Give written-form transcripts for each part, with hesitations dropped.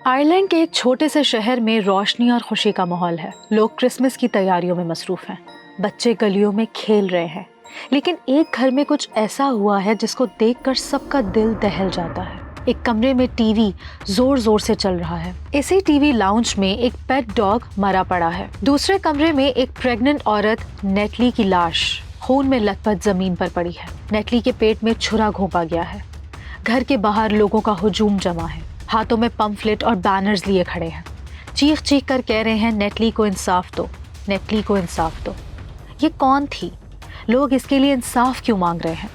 Ireland के एक छोटे से शहर में रोशनी और खुशी का माहौल है। लोग क्रिसमस की तैयारियों में मसरूफ हैं। बच्चे गलियों में खेल रहे हैं, लेकिन एक घर में कुछ ऐसा हुआ है जिसको देखकर सबका दिल दहल जाता है। एक कमरे में टीवी जोर जोर से चल रहा है। इसी टीवी लाउंज में एक पेट डॉग मरा पड़ा है। दूसरे कमरे में एक प्रेग्नेंट औरत नेटली की लाश खून में लथपथ जमीन पर पड़ी है। नेटली के पेट में छुरा घोंपा गया है। घर के बाहर लोगों का हुजूम जमा है, हाथों में पंफलेट और बैनर्स लिए खड़े हैं। चीख चीख कर कह रहे हैं, नेटली को इंसाफ दो, नेटली को इंसाफ दो। ये कौन थी? लोग इसके लिए इंसाफ क्यों मांग रहे हैं?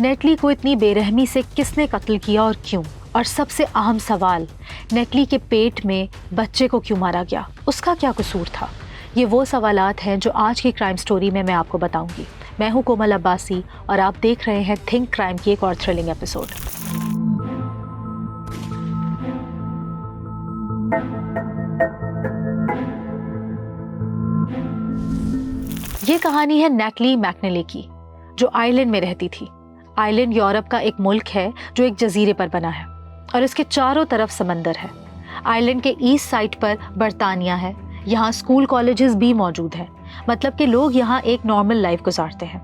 नेटली को इतनी बेरहमी से किसने कत्ल किया और क्यों? और सबसे अहम सवाल, नेटली के पेट में बच्चे को क्यों मारा गया? उसका क्या कसूर था? ये वो सवालात हैं जो आज की क्राइम स्टोरी में मैं आपको बताऊंगी। मैं हूं कोमल अब्बासी और आप देख रहे हैं थिंक क्राइम की एक और थ्रिलिंग एपिसोड। ये कहानी है नेटली मैकनेली की, जो आयरलैंड में रहती थी। आयरलैंड यूरोप का एक मुल्क है जो एक जजीरे पर बना है और इसके चारों तरफ समंदर है। आयरलैंड के ईस्ट साइड पर बरतानिया है। यहाँ स्कूल कॉलेजेस भी मौजूद हैं, मतलब कि लोग यहाँ एक नॉर्मल लाइफ गुजारते हैं।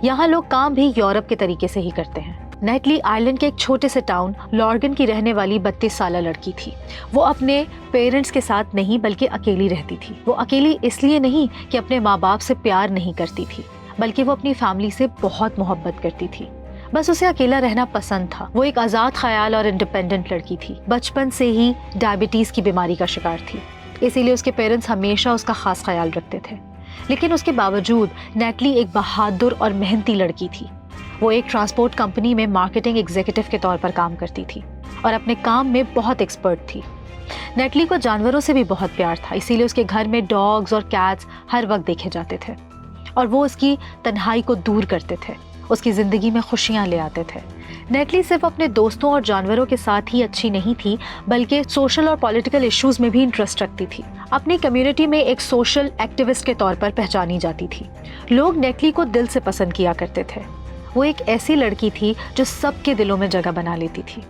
यहाँ लोग काम भी यूरोप के तरीके से ही करते हैं। नेटली आयरलैंड के एक छोटे से टाउन लॉर्गन की रहने वाली 32 साला लड़की थी। वो अपने पेरेंट्स के साथ नहीं बल्कि अकेली रहती थी। वो अकेली इसलिए नहीं कि अपने माँ बाप से प्यार नहीं करती थी, बल्कि वो अपनी फैमिली से बहुत मोहब्बत करती थी। बस उसे अकेला रहना पसंद था। वो एक आज़ाद ख्याल और इंडिपेंडेंट लड़की थी। बचपन से ही डायबिटीज़ की बीमारी का शिकार थी, इसीलिए उसके पेरेंट्स हमेशा उसका खास ख्याल रखते थे। लेकिन उसके बावजूद नेटली एक बहादुर और मेहनती लड़की थी। वो एक ट्रांसपोर्ट कंपनी में मार्केटिंग एग्जीक्यूटिव के तौर पर काम करती थी और अपने काम में बहुत एक्सपर्ट थी। नेटली को जानवरों से भी बहुत प्यार था, इसीलिए उसके घर में डॉग्स और कैट्स हर वक्त देखे जाते थे और वो उसकी तन्हाई को दूर करते थे, उसकी ज़िंदगी में खुशियाँ ले आते थे। नेटली सिर्फ अपने दोस्तों और जानवरों के साथ ही अच्छी नहीं थी, बल्कि सोशल और पॉलिटिकल इश्यूज़ में भी इंटरेस्ट रखती थी। अपनी कम्युनिटी में एक सोशल एक्टिविस्ट के तौर पर पहचानी जाती थी। लोग नेटली को दिल से पसंद किया करते थे। वो एक ऐसी लड़की थी जो सबके दिलों में जगह बना लेती थी।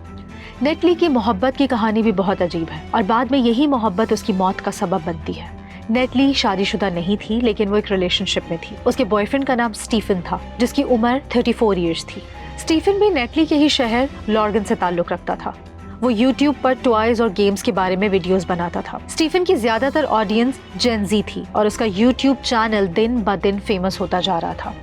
नेटली की मोहब्बत की कहानी भी बहुत अजीब है और बाद में यही मोहब्बत उसकी मौत का सबब बनती है। नेटली शादीशुदा नहीं थी, लेकिन वो एक रिलेशनशिप में थी। उसके बॉयफ्रेंड का नाम स्टीफन था, जिसकी उम्र 34 ईयर्स थी। स्टीफन भी नेटली के ही शहर लॉर्गन से ताल्लुक रखता था। वो यूट्यूब पर टॉयज और गेम्स के बारे में वीडियोस बनाता था। स्टीफन की ज्यादातर ऑडियंस जेन ज़ी थी और उसका यूट्यूब चैनल दिन ब दिन फेमस होता जा रहा था।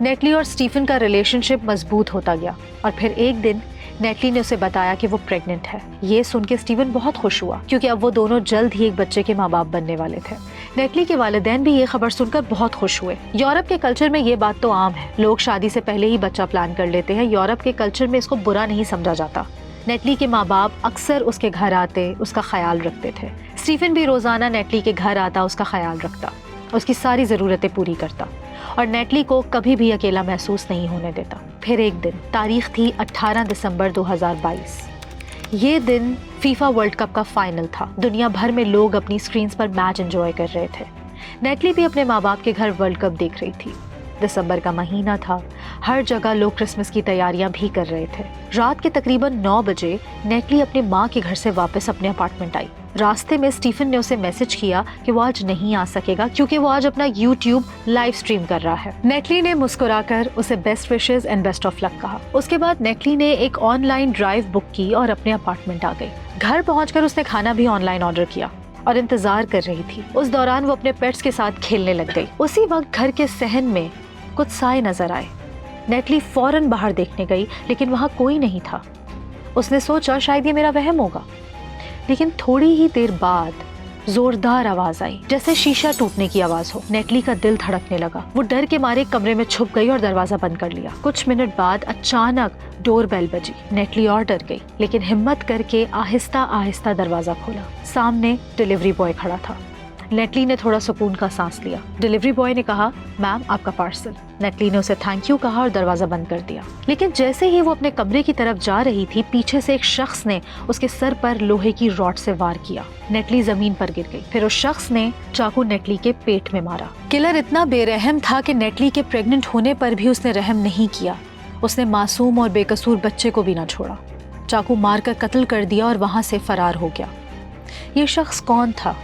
नेटली और स्टीफन का रिलेशनशिप मजबूत होता गया और फिर एक दिन नेटली ने उसे बताया कि वो प्रेग्नेंट है। ये सुन के स्टीफन बहुत खुश हुआ, क्योंकि अब वो दोनों जल्द ही एक बच्चे के माँ बाप बनने वाले थे। नेटली के वालिदैन भी ये खबर सुनकर बहुत खुश हुए। यूरोप के कल्चर में ये बात तो आम है, लोग शादी से पहले ही बच्चा प्लान कर लेते हैं। यूरोप के कल्चर में इसको बुरा नहीं समझा जाता। नेटली के माँ बाप अक्सर उसके घर आते, उसका ख्याल रखते थे। स्टीफन भी रोजाना नेटली के घर आता, उसका ख्याल रखता, उसकी सारी ज़रूरतें पूरी करता और नेटली को कभी भी अकेला महसूस नहीं होने देता। फिर एक दिन, तारीख थी 18 दिसंबर 2022। ये दिन फीफा वर्ल्ड कप का फाइनल था। दुनिया भर में लोग अपनी स्क्रीन्स पर मैच एंजॉय कर रहे थे। नेटली भी अपने माँ बाप के घर वर्ल्ड कप देख रही थी। दिसंबर का महीना था, हर जगह लोग क्रिसमस की तैयारियां भी कर रहे थे। रात के तकरीबन 9 बजे नेटली अपने माँ के घर से वापस अपने अपार्टमेंट आई। रास्ते में स्टीफन ने उसे मैसेज किया कि वो आज नहीं आ सकेगा, क्योंकि वो आज अपना यूट्यूब लाइव स्ट्रीम कर रहा है। नेटली ने मुस्कुराकर उसे best wishes and best of luck कहा। उसके बाद नेटली ने एक ऑनलाइन ड्राइव बुक की और अपने अपार्टमेंट आ गई। घर पहुंचकर उसने खाना भी ऑनलाइन ऑर्डर किया और इंतजार कर रही थी। उस दौरान वो अपने पेट्स के साथ खेलने लग गई। उसी वक्त घर के सहन में कुछ साए नजर आए। नेटली फौरन बाहर देखने गई, लेकिन वहां कोई नहीं था। उसने सोचा शायद ये मेरा वहम होगा, लेकिन थोड़ी ही देर बाद जोरदार आवाज आई, जैसे शीशा टूटने की आवाज हो। नेटली का दिल धड़कने लगा। वो डर के मारे कमरे में छुप गई और दरवाजा बंद कर लिया। कुछ मिनट बाद अचानक डोरबेल बजी। नेटली और डर गई, लेकिन हिम्मत करके आहिस्ता आहिस्ता दरवाजा खोला। सामने डिलीवरी बॉय खड़ा था। नेटली ने थोड़ा सुकून का सांस लिया। डिलीवरी बॉय ने कहा, मैम आपका पार्सल। नेटली ने उसे थैंक यू कहा और दरवाजा बंद कर दिया। लेकिन जैसे ही वो अपने कमरे की तरफ जा रही थी, पीछे से एक शख्स ने उसके सर पर लोहे की रॉड से वार किया। नेटली जमीन पर गिर गई। फिर उस शख्स ने चाकू नेटली के पेट में मारा। किलर इतना बेरहम था कि नेटली के प्रेग्नेंट होने पर भी उसने रहम नहीं किया। उसने मासूम और बेकसूर बच्चे को भी ना छोड़ा। चाकू मारकर कत्ल कर दिया और वहां से फरार हो गया। ये शख्स कौन था?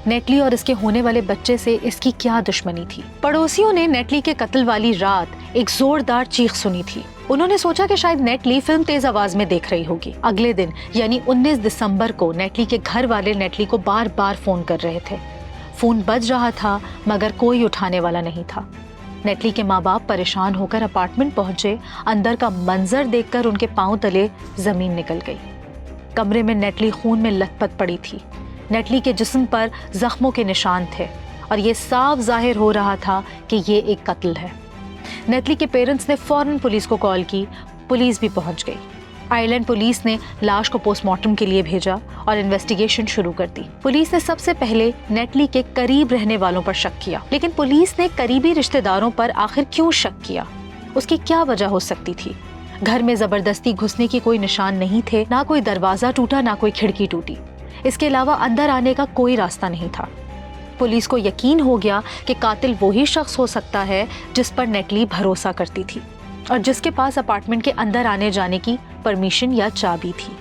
नेटली और इसके होने वाले बच्चे से इसकी क्या दुश्मनी थी? पड़ोसियों ने नेटली के कत्ल वाली रात एक जोरदार चीख सुनी थी। उन्होंने सोचा कि शायद नेटली फिल्म तेज आवाज में देख रही होगी। अगले दिन यानी 19 दिसंबर को नेटली के घर वाले नेटली को बार बार फोन कर रहे थे। फोन बज रहा था मगर कोई उठाने वाला नहीं था। नेटली के माँ बाप परेशान होकर अपार्टमेंट पहुंचे। अंदर का मंजर देखकर उनके पांव तले जमीन निकल गई। कमरे में नेटली खून में लथपथ पड़ी थी। नेटली के जिस्म पर जख्मों के निशान थे और ये साफ जाहिर हो रहा था कि ये एक कत्ल है। नेटली के पेरेंट्स ने फौरन पुलिस को कॉल की। पुलिस भी पहुंच गई। आयरलैंड पुलिस ने लाश को पोस्टमार्टम के लिए भेजा और इन्वेस्टिगेशन शुरू कर दी। पुलिस ने सबसे पहले नेटली के करीब रहने वालों पर शक किया, लेकिन पुलिस ने करीबी रिश्तेदारों पर आखिर क्यों शक किया? उसकी क्या वजह हो सकती थी? घर में जबरदस्ती घुसने की कोई निशान नहीं थे, ना कोई दरवाजा टूटा ना कोई खिड़की टूटी। इसके अलावा अंदर आने का कोई रास्ता नहीं था। पुलिस को यकीन हो गया कि कातिल वही शख्स हो सकता है जिस पर नेटली भरोसा करती थी और जिसके पास अपार्टमेंट के अंदर आने जाने की परमिशन या चाबी थी।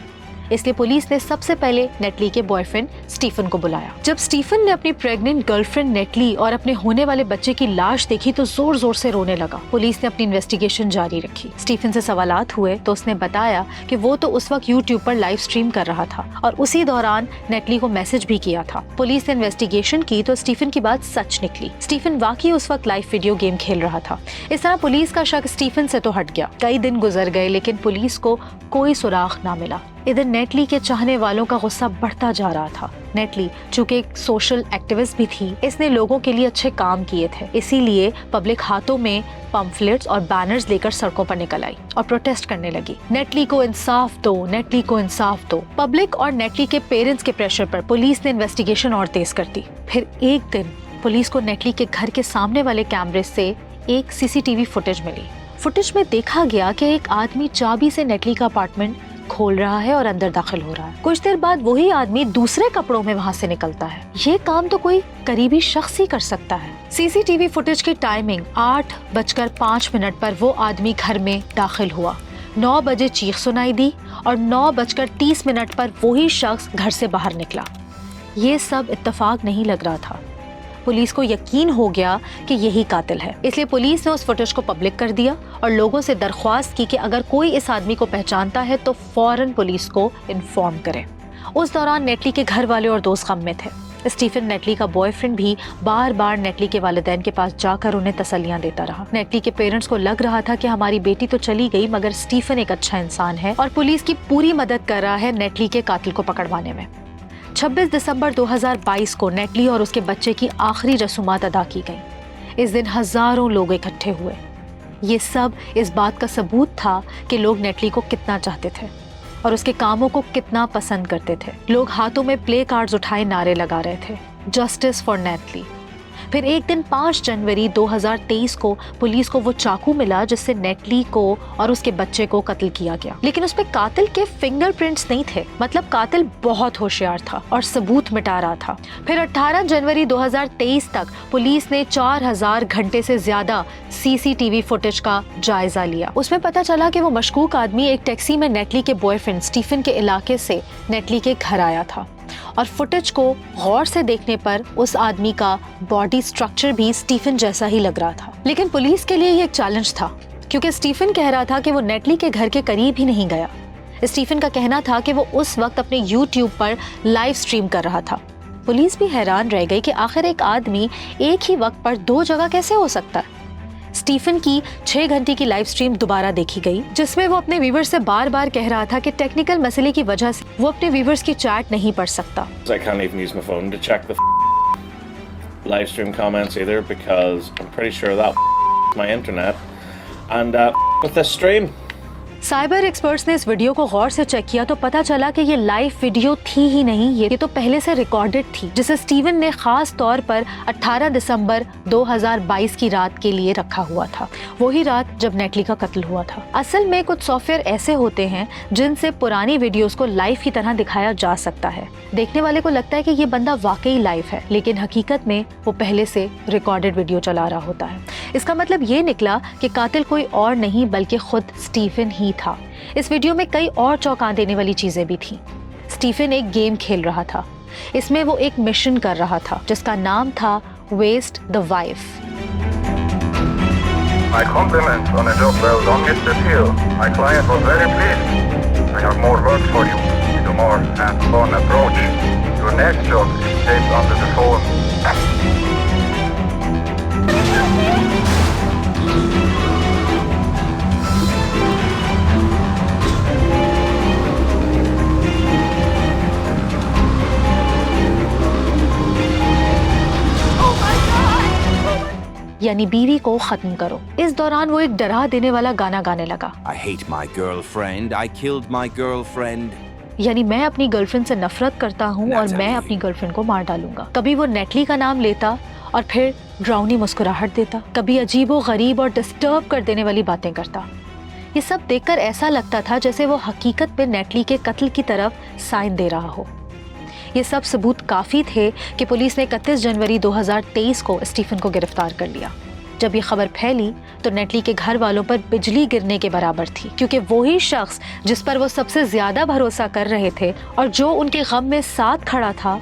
इसलिए पुलिस ने सबसे पहले नेटली के बॉयफ्रेंड स्टीफन को बुलाया। जब स्टीफन ने अपनी प्रेग्नेंट गर्लफ्रेंड नेटली और अपने होने वाले बच्चे की लाश देखी तो जोर जोर से रोने लगा। पुलिस ने अपनी इन्वेस्टिगेशन जारी रखी। स्टीफन से सवालात हुए तो उसने बताया कि वो तो उस वक्त यूट्यूब पर लाइव स्ट्रीम कर रहा था और उसी दौरान नेटली को मैसेज भी किया था। पुलिस ने इन्वेस्टिगेशन की तो स्टीफन की बात सच निकली। स्टीफन वाकई उस वक्त लाइव वीडियो गेम खेल रहा था। इस तरह पुलिस का शक स्टीफन से तो हट गया। कई दिन गुजर गए लेकिन पुलिस को कोई सुराग ना मिला। इधर नेटली के चाहने वालों का गुस्सा बढ़ता जा रहा था। नेटली चूंकि एक सोशल एक्टिविस्ट भी थी, इसने लोगों के लिए अच्छे काम किए थे, इसीलिए पब्लिक हाथों में पम्फलेट्स और बैनर्स लेकर सड़कों पर निकल आई और प्रोटेस्ट करने लगी। नेटली को इंसाफ दो, नेटली को इंसाफ दो। पब्लिक और नेटली के पेरेंट्स के प्रेशर पर पुलिस ने इन्वेस्टिगेशन और तेज कर दी। फिर एक दिन पुलिस को नेटली के घर के सामने वाले कैमरे से एक सीसीटीवी फुटेज मिली। फुटेज में देखा गया कि एक आदमी चाबी से नेटली का अपार्टमेंट खोल रहा है और अंदर दाखिल हो रहा है। कुछ देर बाद वही आदमी दूसरे कपड़ों में वहां से निकलता है। ये काम तो कोई करीबी शख्स ही कर सकता है। सीसीटीवी फुटेज की टाइमिंग 8:05 पर वो आदमी घर में दाखिल हुआ। 9 बजे चीख सुनाई दी और 9:30 पर वही शख्स घर से बाहर निकला। ये सब इत्तेफाक नहीं लग रहा था। पुलिस को यकीन हो गया कि यही कातिल है, इसलिए पुलिस ने उस फुटेज को पब्लिक कर दिया और लोगों से दरख्वास्त की कि अगर कोई इस आदमी को पहचानता है तो फौरन पुलिस को इन्फॉर्म करे। उस दौरान नेटली के घर वाले और दोस्त गम में थे। स्टीफन नेटली का बॉयफ्रेंड भी बार बार नेटली के वालिदैन के पास जाकर उन्हें तसल्लियां देता रहा। नेटली के पेरेंट्स को लग रहा था कि हमारी बेटी तो चली गई मगर स्टीफन एक अच्छा इंसान है और पुलिस की पूरी मदद कर रहा है नेटली के कातिल को पकड़वाने में। 26 दिसंबर 2022 को नेटली और उसके बच्चे की आखिरी रसूमात अदा की गई। इस दिन हजारों लोग इकट्ठे हुए। ये सब इस बात का सबूत था कि लोग नेटली को कितना चाहते थे और उसके कामों को कितना पसंद करते थे। लोग हाथों में प्ले कार्ड्स उठाए नारे लगा रहे थे, जस्टिस फॉर नेटली। फिर एक दिन 5 जनवरी 2023 को पुलिस को वो चाकू मिला जिससे नेटली को और उसके बच्चे को कत्ल किया गया, लेकिन उस पे कातिल के फिंगरप्रिंट्स नहीं थे। मतलब कातिल बहुत होशियार था और सबूत मिटा रहा था। फिर 18 जनवरी 2023 तक पुलिस ने 4000 घंटे से ज्यादा सीसीटीवी फुटेज का जायजा लिया। उसमें पता चला कि वो मशकूक आदमी एक टैक्सी में नेटली के बॉयफ्रेंड स्टीफन के इलाके से नेटली के घर आया था और फुटेज को गौर से देखने पर उस आदमी का बॉडी स्ट्रक्चर भी स्टीफन जैसा ही लग रहा था। लेकिन पुलिस के लिए ये एक चैलेंज था क्योंकि स्टीफन कह रहा था कि वो नेटली के घर के करीब ही नहीं गया। स्टीफन का कहना था कि वो उस वक्त अपने यूट्यूब पर लाइव स्ट्रीम कर रहा था। पुलिस भी हैरान रह गई कि आखिर एक आदमी एक ही वक्त पर 2 जगह कैसे हो सकता है। स्टीफन की 6 घंटे की लाइव स्ट्रीम दोबारा देखी गई जिसमें वो अपने व्यूवर्स से बार बार कह रहा था कि टेक्निकल मसले की वजह से वो अपने व्यूवर्स की चैट नहीं पढ़ सकता। I can't even use my phone to check the live stream comments either because I'm pretty sure that my internet and with this stream. Cyber experts ने इस वीडियो को गौर से चेक किया तो पता चला कि ये लाइव वीडियो थी ही नहीं, ये तो पहले से रिकॉर्डेड थी जिसे स्टीवन ने खास तौर पर 18 दिसंबर 2022 की रात के लिए रखा हुआ था, वही रात जब नेटली का कत्ल हुआ था। असल में कुछ सॉफ्टवेयर ऐसे होते हैं जिनसे पुरानी वीडियोस को लाइव की तरह दिखाया जा सकता है। देखने वाले को लगता है कि ये बंदा वाकई लाइव है, लेकिन हकीकत में वो पहले से रिकॉर्डेड वीडियो चला रहा होता है। इसका मतलब ये निकला कि कातिल कोई और नहीं बल्कि खुद स्टीफन ही था। इस वीडियो में कई और चौंका देने वाली चीजें भी थी। स्टीफन एक गेम खेल रहा था इसमें वो एक मिशन कर रहा था जिसका नाम था waste the wife. My compliments on a job well done, Mr. Thiel. My client was very pleased. I have more work for you. The more hands-on approach. Your next job is taped onto the phone. यानी बीवी को खत्म करो। इस दौरान वो एक डरा देने वाला गाना गाने लगा। I hate my girlfriend. I killed my girlfriend. यानी मैं अपनी गर्लफ्रेंड से नफरत करता हूँ और मैं अपनी गर्लफ्रेंड को मार डालूंगा। कभी वो नेटली का नाम लेता और फिर ड्राउनी मुस्कुराहट देता, कभी अजीबो गरीब और डिस्टर्ब कर देने वाली बातें करता। ये सब देखकर ऐसा लगता था जैसे वो हकीकत में नेटली के कत्ल की तरफ साइन दे रहा हो। ये सब सबूत काफ़ी थे कि पुलिस ने 31 जनवरी 2023 को स्टीफन को गिरफ्तार कर लिया। जब ये खबर फैली तो नेटली के घर वालों पर बिजली गिरने के बराबर थी, क्योंकि वही शख्स जिस पर वो सबसे ज़्यादा भरोसा कर रहे थे और जो उनके गम में साथ खड़ा था,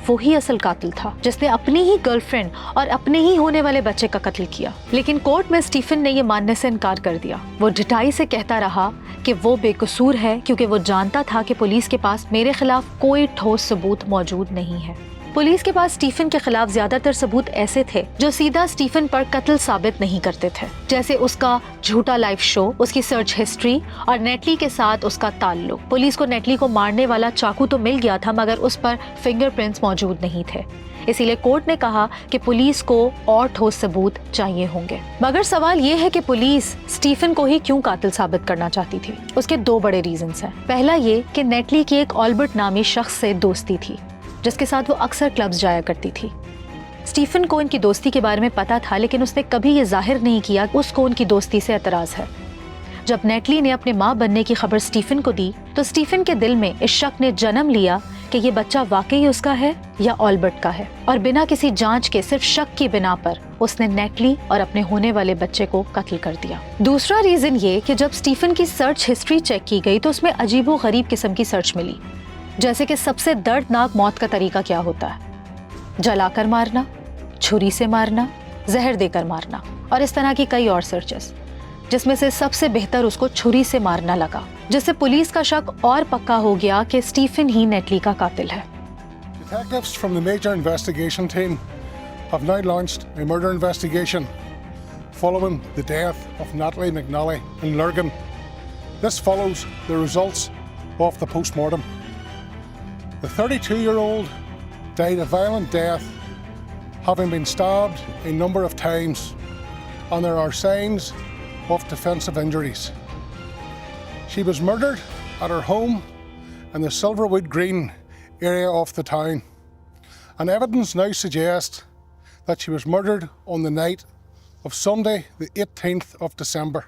वही असल कातिल था जिसने अपनी ही गर्लफ्रेंड और अपने ही होने वाले बच्चे का कत्ल किया। लेकिन कोर्ट में स्टीफन ने ये मानने से इनकार कर दिया। वो ढिठाई से कहता रहा कि वो बेकसूर है क्योंकि वो जानता था कि पुलिस के पास मेरे खिलाफ कोई ठोस सबूत मौजूद नहीं है। पुलिस के पास स्टीफन के खिलाफ ज्यादातर सबूत ऐसे थे जो सीधा स्टीफन पर कत्ल साबित नहीं करते थे, जैसे उसका झूठा लाइव शो, उसकी सर्च हिस्ट्री और नेटली के साथ उसका ताल्लुक। पुलिस को नेटली को मारने वाला चाकू तो मिल गया था, मगर उस पर फिंगरप्रिंट्स मौजूद नहीं थे। इसीलिए कोर्ट ने कहा कि पुलिस को और ठोस सबूत चाहिए होंगे। मगर सवाल ये है कि पुलिस स्टीफन को ही क्यों कातिल साबित करना चाहती थी। उसके दो बड़े रीजंस हैं। पहला ये कि नेटली की एक ऑल्बर्ट नामी शख्स से दोस्ती थी जिसके साथ वो अक्सर क्लब्स जाया करती थी। स्टीफन को इनकी दोस्ती के बारे में पता था, लेकिन उसने कभी ये जाहिर नहीं किया कि उसको उनकी दोस्ती से एतराज है। जब नेटली ने अपने माँ बनने की खबर स्टीफन को दी तो स्टीफन के दिल में इस शक ने जन्म लिया कि ये बच्चा वाकई उसका है या ऑल्बर्ट का है, और बिना किसी जांच के सिर्फ शक की बिना पर उसने नेटली और अपने होने वाले बच्चे को कत्ल कर दिया। दूसरा रीजन ये कि जब स्टीफन की सर्च हिस्ट्री चेक की गई तो उसमें अजीबो गरीब किस्म की सर्च मिली, जैसे कि सबसे दर्दनाक मौत का तरीका क्या होता है, जलाकर मारना, छुरी से मारना, जहर देकर मारना, और इस तरह की कई और सर्चेस, जिसमें से सबसे बेहतर उसको छुरी से मारना लगा, जिससे पुलिस का शक और पक्का हो गया कि स्टीफन ही नेटली का कातिल है। Detectives from the major investigation team have now launched a murder investigation following the death of Natalie McNally in Lurgan. This follows the results of the post-mortem. The 32-year-old died a violent death, having been stabbed a number of times, and there are signs of defensive injuries. She was murdered at her home in the Silverwood Green area of the town, and evidence now suggests that she was murdered on the night of Sunday, the 18th of December.